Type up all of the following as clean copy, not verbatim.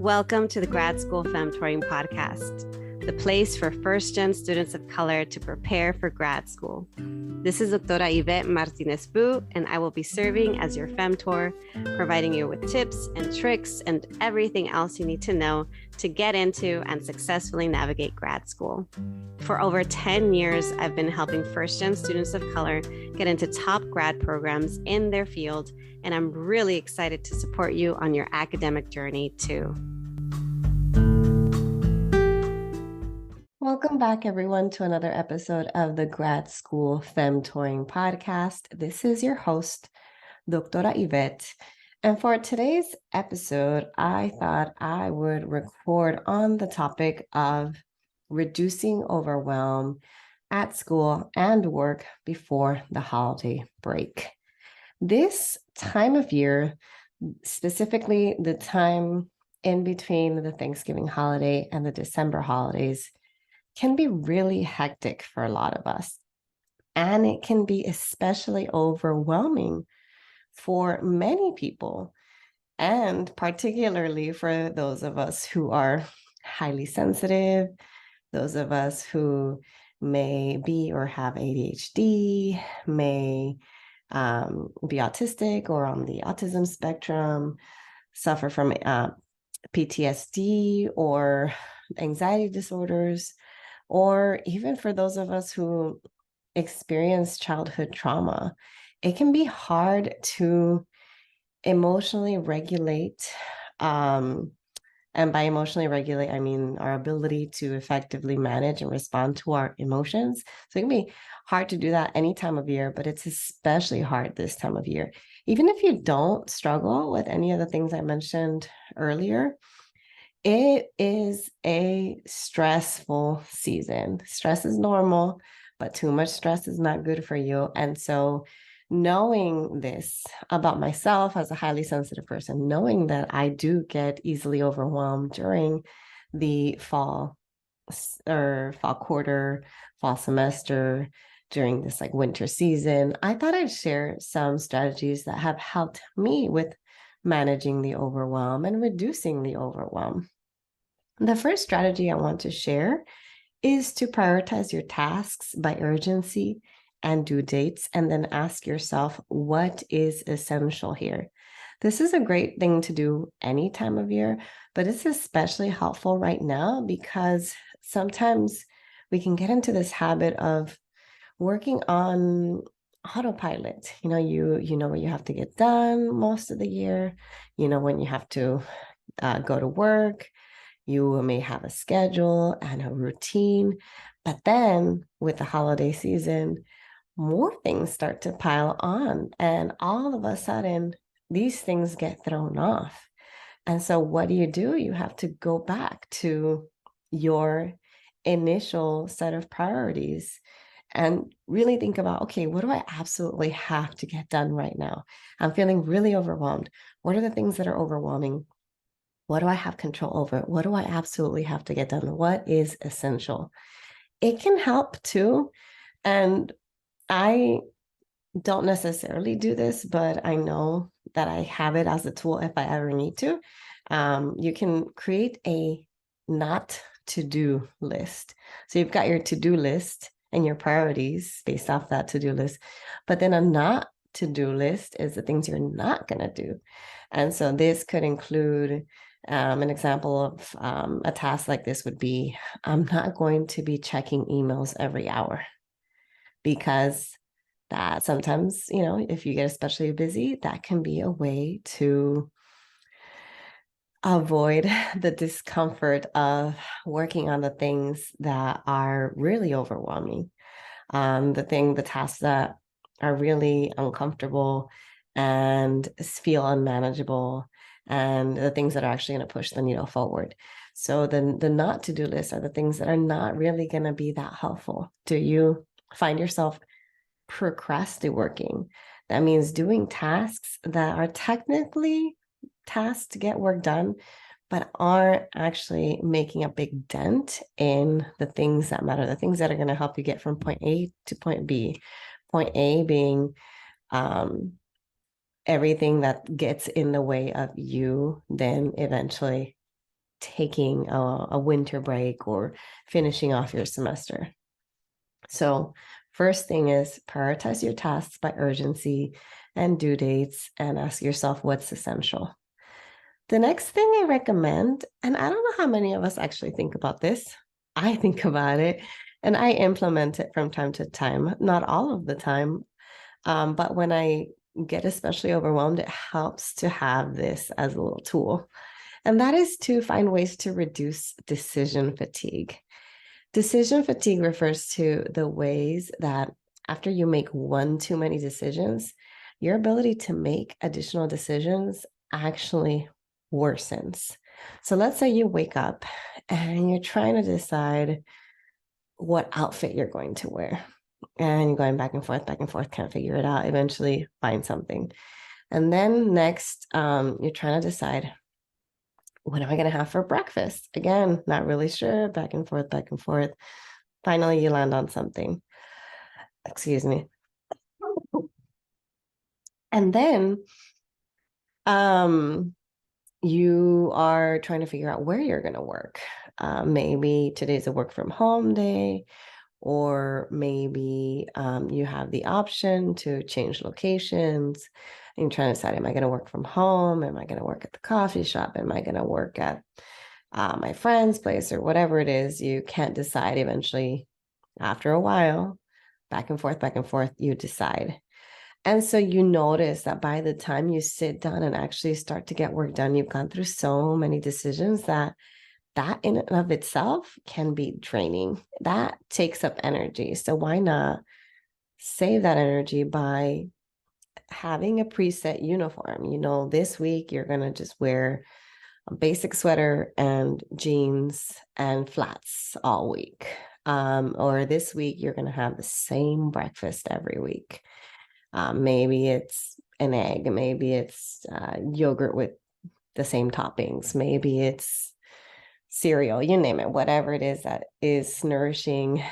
Welcome to the Grad School Femtoring Podcast, the place for first-gen students of color to prepare for grad school. This is Doctora Yvette Martinez-Fu, and I will be serving as your femtor, providing you with tips and tricks and everything else you need to know to get into and successfully navigate grad school. For over 10 years, I've been helping first-gen students of color get into top grad programs in their field, and I'm really excited to support you on your academic journey too. Welcome back, everyone, to another episode of the Grad School Femtoring Podcast. This is your host, Doctora Yvette. And for today's episode, I thought I would record on the topic of reducing overwhelm at school and work before the holiday break. This time of year, specifically the time in between the Thanksgiving holiday and the December holidays, can be really hectic for a lot of us. And it can be especially overwhelming for many people, and particularly for those of us who are highly sensitive, those of us who may be or have ADHD, may be autistic or on the autism spectrum, suffer from PTSD or anxiety disorders, or even for those of us who experience childhood trauma. It can be hard to emotionally regulate, and by emotionally regulate, I mean our ability to effectively manage and respond to our emotions. So it can be hard to do that any time of year, but it's especially hard this time of year. Even if you don't struggle with any of the things I mentioned earlier, it is a stressful season. Stress is normal, but too much stress is not good for you. And so knowing this about myself as a highly sensitive person, knowing that I do get easily overwhelmed during the fall quarter, fall semester, during this winter season, I thought I'd share some strategies that have helped me with managing the overwhelm and reducing the overwhelm. The first strategy I want to share is to prioritize your tasks by urgency and due dates, and then ask yourself, what is essential here? This is a great thing to do any time of year, but it's especially helpful right now because sometimes we can get into this habit of working on autopilot. You know what you have to get done most of the year, when you have to go to work. You may have a schedule and a routine, but then with the holiday season, more things start to pile on, and all of a sudden, these things get thrown off. And so what do? You have to go back to your initial set of priorities and really think about, okay, what do I absolutely have to get done right now? I'm feeling really overwhelmed. What are the things that are overwhelming? What do I have control over? What do I absolutely have to get done? What is essential? It can help too. And I don't necessarily do this, but I know that I have it as a tool if I ever need to. You can create a not to-do list. So you've got your to-do list and your priorities based off that to-do list. But then a not to-do list is the things you're not going to do. And so this could include an example of a task like this would be, I'm not going to be checking emails every hour, because that sometimes, if you get especially busy, that can be a way to avoid the discomfort of working on the things that are really overwhelming, the tasks that are really uncomfortable and feel unmanageable, and the things that are actually going to push the needle forward. So the not to-do list are the things that are not really going to be that helpful. Do you find yourself procrastinating? That means doing tasks that are technically tasks to get work done, but aren't actually making a big dent in the things that matter, the things that are going to help you get from point A to point B. Point A being everything that gets in the way of you then eventually taking a winter break or finishing off your semester. So first thing is prioritize your tasks by urgency and due dates and ask yourself what's essential. The next thing I recommend, and I don't know how many of us actually think about this. I think about it and I implement it from time to time, not all of the time. But when I get especially overwhelmed, it helps to have this as a little tool. And that is to find ways to reduce decision fatigue. Decision fatigue refers to the ways that after you make one too many decisions, your ability to make additional decisions actually worsens. So let's say you wake up and you're trying to decide what outfit you're going to wear. And you're going back and forth, can't figure it out. Eventually find something. And then next, you're trying to decide, what am I going to have for breakfast? Again, not really sure, back and forth, back and forth. Finally, you land on something. Excuse me. And then you are trying to figure out where you're going to work. Maybe today's a work from home day, or maybe you have the option to change locations. And you're trying to decide, am I going to work from home? Am I going to work at the coffee shop? Am I going to work at my friend's place, or whatever it is? You can't decide. Eventually, after a while, back and forth, you decide. And so you notice that by the time you sit down and actually start to get work done, you've gone through so many decisions that in and of itself can be draining. That takes up energy. So why not save that energy by having a preset uniform? You know, this week you're going to just wear a basic sweater and jeans and flats all week. Or this week you're going to have the same breakfast every week. Maybe it's an egg, maybe it's yogurt with the same toppings, maybe it's cereal, you name it, whatever it is that is nourishing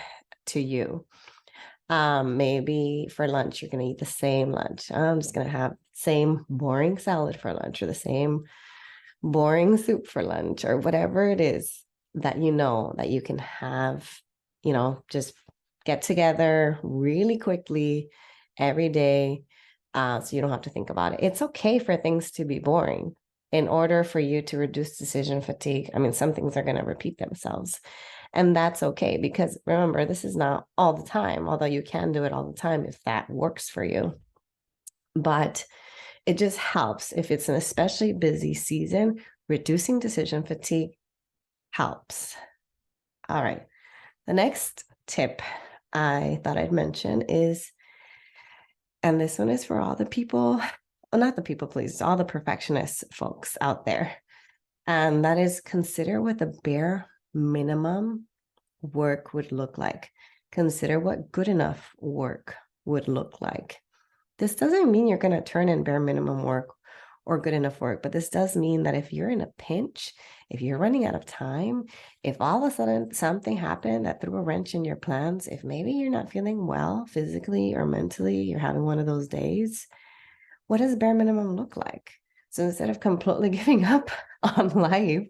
to you. Maybe for lunch, you're going to eat the same lunch. I'm just going to have the same boring salad for lunch, or the same boring soup for lunch, or whatever it is that you know that you can have, just get together really quickly every day, so you don't have to think about it. It's okay for things to be boring in order for you to reduce decision fatigue. I mean, some things are going to repeat themselves, and that's okay, because remember, this is not all the time, although you can do it all the time if that works for you. But it just helps if it's an especially busy season. Reducing decision fatigue helps. All right. The next tip I thought I'd mention is, and this one is for all the people, well, not the people please, all the perfectionist folks out there. And that is, consider what the bare minimum work would look like. Consider what good enough work would look like. This doesn't mean you're going to turn in bare minimum work or good enough work, but this does mean that if you're in a pinch, if you're running out of time, if all of a sudden something happened that threw a wrench in your plans, if maybe you're not feeling well physically or mentally, you're having one of those days, what does bare minimum look like? So instead of completely giving up on life,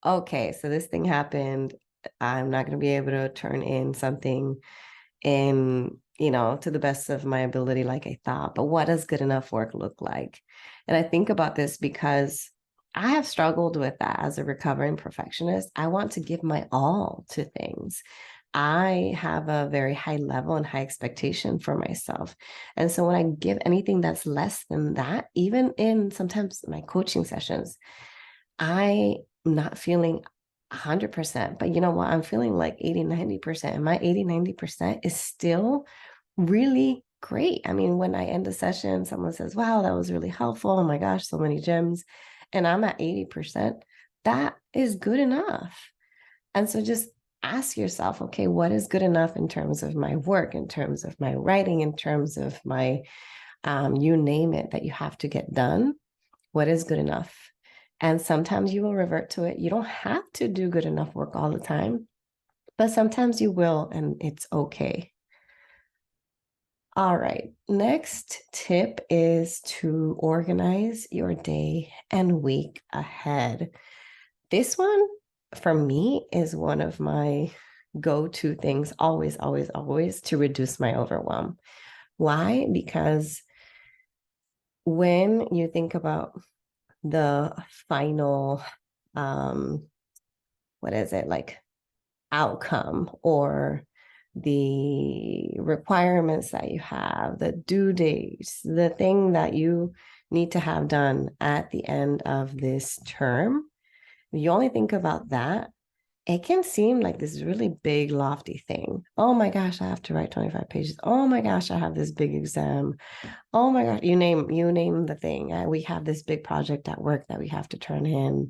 okay, so this thing happened. I'm not going to be able to turn in something in, to the best of my ability like I thought. But what does good enough work look like? And I think about this because I have struggled with that as a recovering perfectionist. I want to give my all to things. I have a very high level and high expectation for myself. And so when I give anything that's less than that, even in sometimes my coaching sessions, I'm not feeling 100%, but you know what? I'm feeling like 80, 90%. And my 80, 90% is still really great. I mean, when I end a session, someone says, wow, that was really helpful. Oh my gosh, so many gems. And I'm at 80%. That is good enough. And so just ask yourself, okay, what is good enough in terms of my work, in terms of my writing, in terms of my, you name it, that you have to get done? What is good enough? And sometimes you will revert to it. You don't have to do good enough work all the time, but sometimes you will, and it's okay. All right. Next tip is to organize your day and week ahead. This one, for me, is one of my go-to things, always, always, always, to reduce my overwhelm. Why? Because when you think about the final, um, what is it, like outcome or the requirements that you have, the due dates, the thing that you need to have done at the end of this term, you only think about that, it can seem like this really big, lofty thing. Oh my gosh, I have to write 25 pages. Oh my gosh, I have this big exam. Oh my gosh, you name the thing. We have this big project at work that we have to turn in,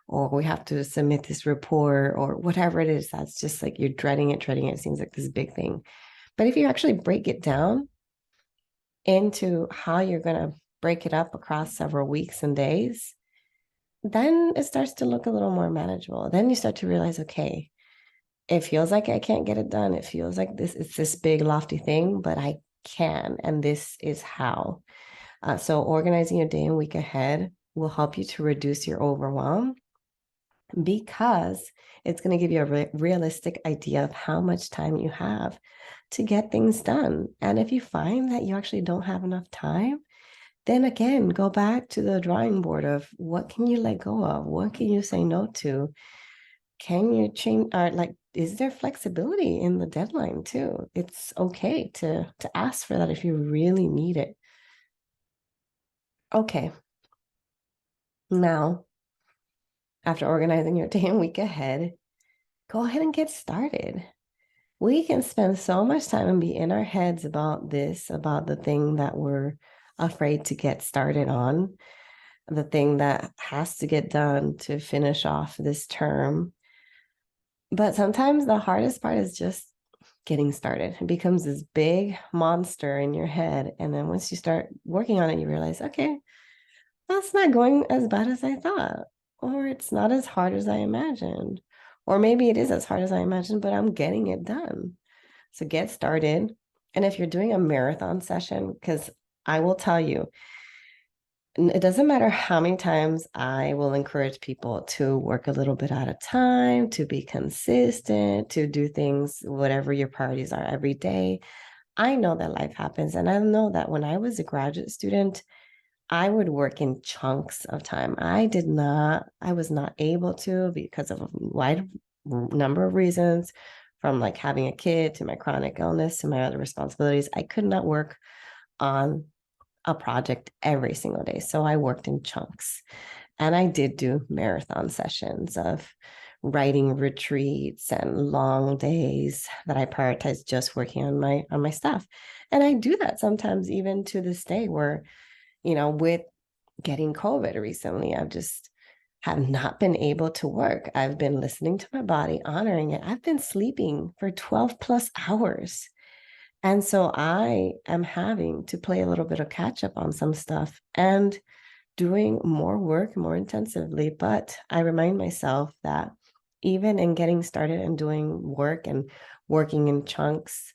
or we have to submit this report, or whatever it is. That's just like you're dreading it, dreading it. It seems like this big thing. But if you actually break it down into how you're going to break it up across several weeks and days, then it starts to look a little more manageable. Then you start to realize, okay, it feels like I can't get it done. It feels like it's this big, lofty thing, but I can. And this is how. So organizing your day and week ahead will help you to reduce your overwhelm because it's going to give you a realistic idea of how much time you have to get things done. And if you find that you actually don't have enough time, then again, go back to the drawing board of what can you let go of? What can you say no to? Can you change, or like, is there flexibility in the deadline too? It's okay to ask for that if you really need it. Okay, now after organizing your day and week ahead, go ahead and get started. We can spend so much time and be in our heads about this, about the thing that we're afraid to get started on, the thing that has to get done to finish off this term. But sometimes the hardest part is just getting started. It becomes this big monster in your head. And then once you start working on it, you realize, okay, that's not going as bad as I thought, or it's not as hard as I imagined, or maybe it is as hard as I imagined, but I'm getting it done. So get started. And if you're doing a marathon session, because I will tell you, it doesn't matter how many times I will encourage people to work a little bit at a time, to be consistent, to do things, whatever your priorities are every day. I know that life happens. And I know that when I was a graduate student, I would work in chunks of time. I was not able to because of a wide number of reasons, from like having a kid to my chronic illness to my other responsibilities. I could not work on a project every single day. So I worked in chunks. And I did do marathon sessions of writing retreats and long days that I prioritized just working on my stuff. And I do that sometimes even to this day where, with getting COVID recently, I've just have not been able to work. I've been listening to my body, honoring it. I've been sleeping for 12 plus hours. And so I am having to play a little bit of catch up on some stuff and doing more work more intensively. But I remind myself that even in getting started and doing work and working in chunks,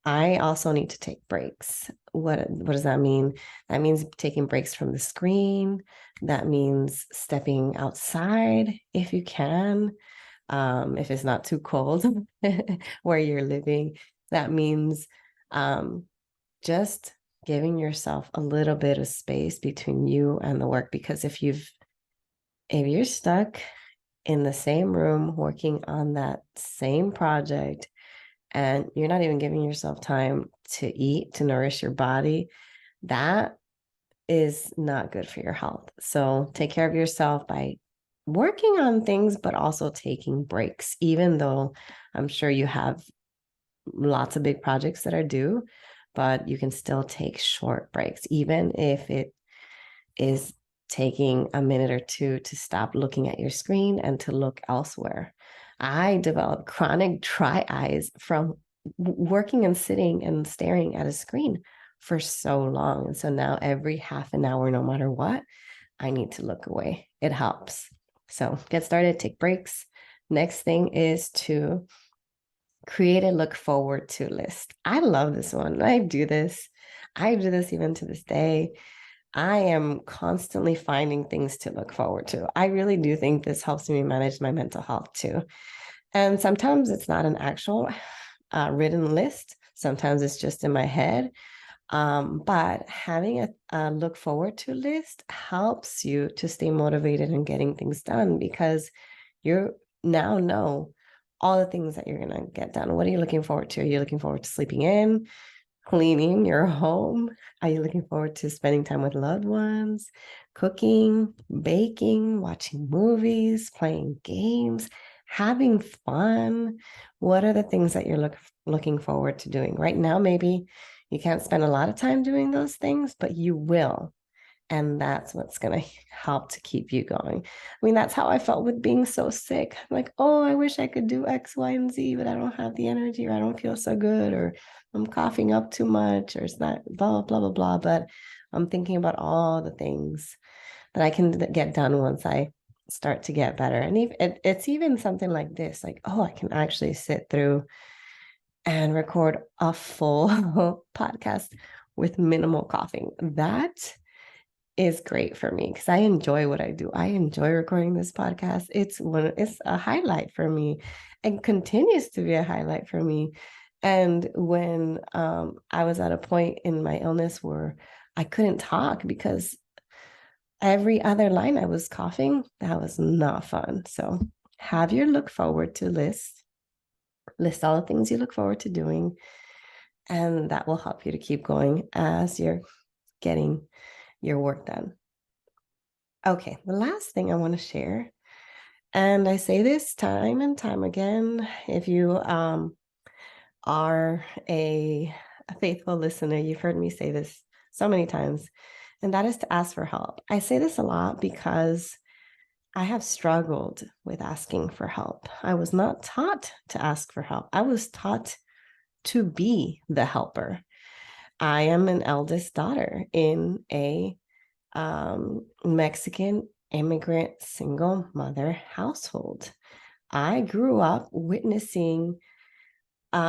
I also need to take breaks. What does that mean? That means taking breaks from the screen. That means stepping outside if you can, if it's not too cold where you're living. That means just giving yourself a little bit of space between you and the work. Because if you're stuck in the same room working on that same project and you're not even giving yourself time to eat, to nourish your body, that is not good for your health. So take care of yourself by working on things, but also taking breaks, even though I'm sure you have lots of big projects that are due, but you can still take short breaks, even if it is taking a minute or two to stop looking at your screen and to look elsewhere. I developed chronic dry eyes from working and sitting and staring at a screen for so long. And so now every half an hour, no matter what, I need to look away. It helps. So get started, take breaks. Next thing is to create a look forward to list. I love this one. I do this. I do this even to this day. I am constantly finding things to look forward to. I really do think this helps me manage my mental health too. And sometimes it's not an actual written list. Sometimes it's just in my head. But having a look forward to list helps you to stay motivated and getting things done because you now know all the things that you're going to get done. What are you looking forward to? Are you looking forward to sleeping in, cleaning your home? Are you looking forward to spending time with loved ones, cooking, baking, watching movies, playing games, having fun? What are the things that you're looking forward to doing? Right now, maybe you can't spend a lot of time doing those things, but you will. And that's what's going to help to keep you going. I mean, that's how I felt with being so sick. Like, oh, I wish I could do X, Y, and Z, but I don't have the energy, or I don't feel so good, or I'm coughing up too much, or it's not blah, blah, blah, blah. But I'm thinking about all the things that I can get done once I start to get better. And it's even something like this, like, oh, I can actually sit through and record a full podcast with minimal coughing. That is great for me because I enjoy what I do. I enjoy recording this podcast. It's a highlight for me and continues to be a highlight for me. And when I was at a point in my illness where I couldn't talk because every other line I was coughing, that was not fun. So have your look forward to list all the things you look forward to doing, and that will help you to keep going as you're getting your work done. Okay, the last thing I want to share, and I say this time and time again, if you are a faithful listener, you've heard me say this so many times, and that is to ask for help. I say this a lot because I have struggled with asking for help. I was not taught to ask for help. I was taught to be the helper. I am an eldest daughter in a Mexican immigrant single mother household. I grew up witnessing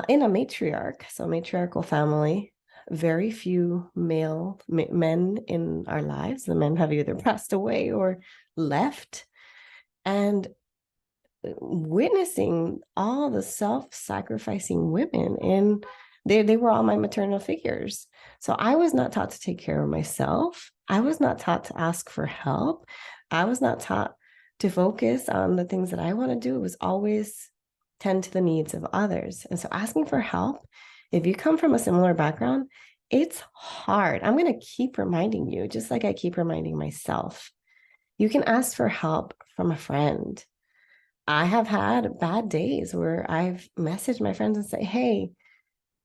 in a matriarchal family, very few men in our lives. The men have either passed away or left. And witnessing all the self-sacrificing women, and they were all my maternal figures. So I was not taught to take care of myself. I was not taught to ask for help. I was not taught to focus on the things that I want to do. It was always tend to the needs of others. And so asking for help, if you come from a similar background, it's hard. I'm going to keep reminding you, just like I keep reminding myself. You can ask for help from a friend. I have had bad days where I've messaged my friends and say, hey,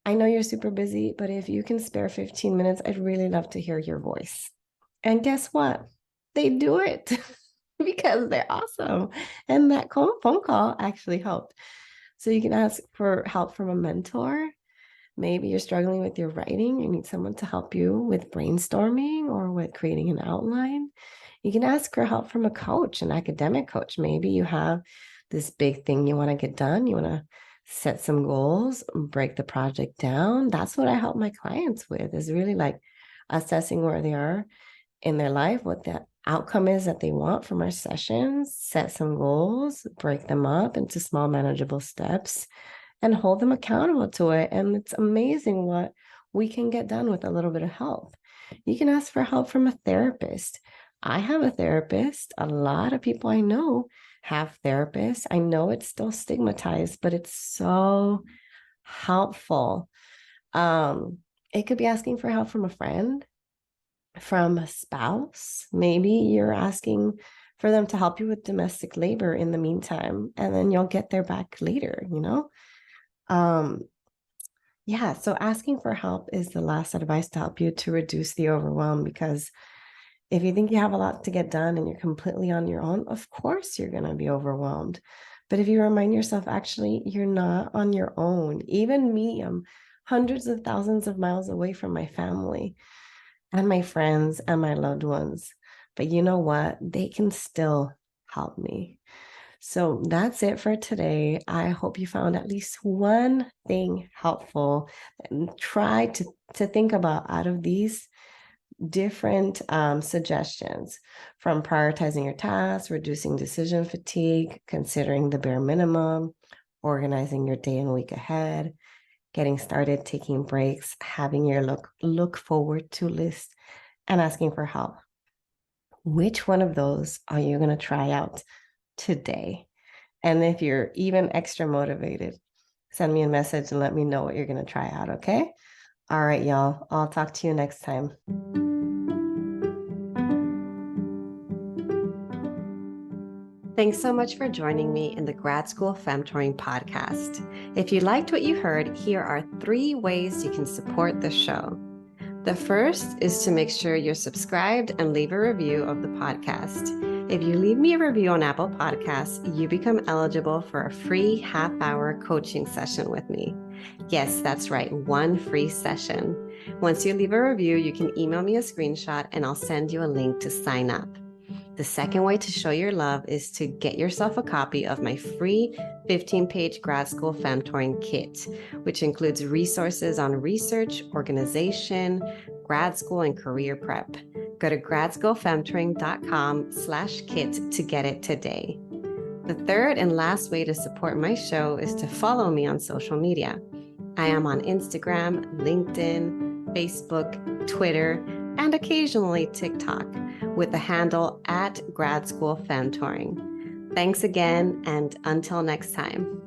I know you're super busy, but if you can spare 15 minutes, I'd really love to hear your voice. And guess what? They do it because they're awesome. And that phone call actually helped. So you can ask for help from a mentor. Maybe you're struggling with your writing. You need someone to help you with brainstorming or with creating an outline. You can ask for help from a coach, an academic coach. Maybe you have this big thing you want to get done. You want to set some goals, break the project down. That's what I help my clients with, is really like assessing where they are in their life, what the outcome is that they want from our sessions, set some goals, break them up into small manageable steps, and hold them accountable to it. And it's amazing what we can get done with a little bit of help. You can ask for help from a therapist. I have a therapist. A lot of people I know have therapists. I know it's still stigmatized, but it's so helpful. It could be asking for help from a friend, from a spouse. Maybe you're asking for them to help you with domestic labor in the meantime, and then you'll get their back later, you know? Yeah, so asking for help is the last advice to help you to reduce the overwhelm, because if you think you have a lot to get done and you're completely on your own, of course you're going to be overwhelmed. But if you remind yourself, actually, you're not on your own. Even me, I'm hundreds of thousands of miles away from my family and my friends and my loved ones. But you know what? They can still help me. So that's it for today. I hope you found at least one thing helpful and try to think about out of these different suggestions, from prioritizing your tasks, reducing decision fatigue, considering the bare minimum, organizing your day and week ahead, getting started, taking breaks, having your look forward to list, and asking for help. Which one of those are you going to try out today? And if you're even extra motivated, send me a message and let me know what you're going to try out, okay? All right, y'all. I'll talk to you next time. Thanks so much for joining me in the Grad School Femtoring Podcast. If you liked what you heard, here are 3 ways you can support the show. The first is to make sure you're subscribed and leave a review of the podcast. If you leave me a review on Apple Podcasts, you become eligible for a free half-hour coaching session with me. Yes, that's right, 1 free session. Once you leave a review, you can email me a screenshot and I'll send you a link to sign up. The second way to show your love is to get yourself a copy of my free 15-page Grad School Femtoring kit, which includes resources on research, organization, grad school, and career prep. Go to gradschoolfemtoring.com/kit to get it today. The third and last way to support my show is to follow me on social media. I am on Instagram, LinkedIn, Facebook, Twitter, and occasionally TikTok with the handle @Grad School Femtoring. Thanks again, and until next time.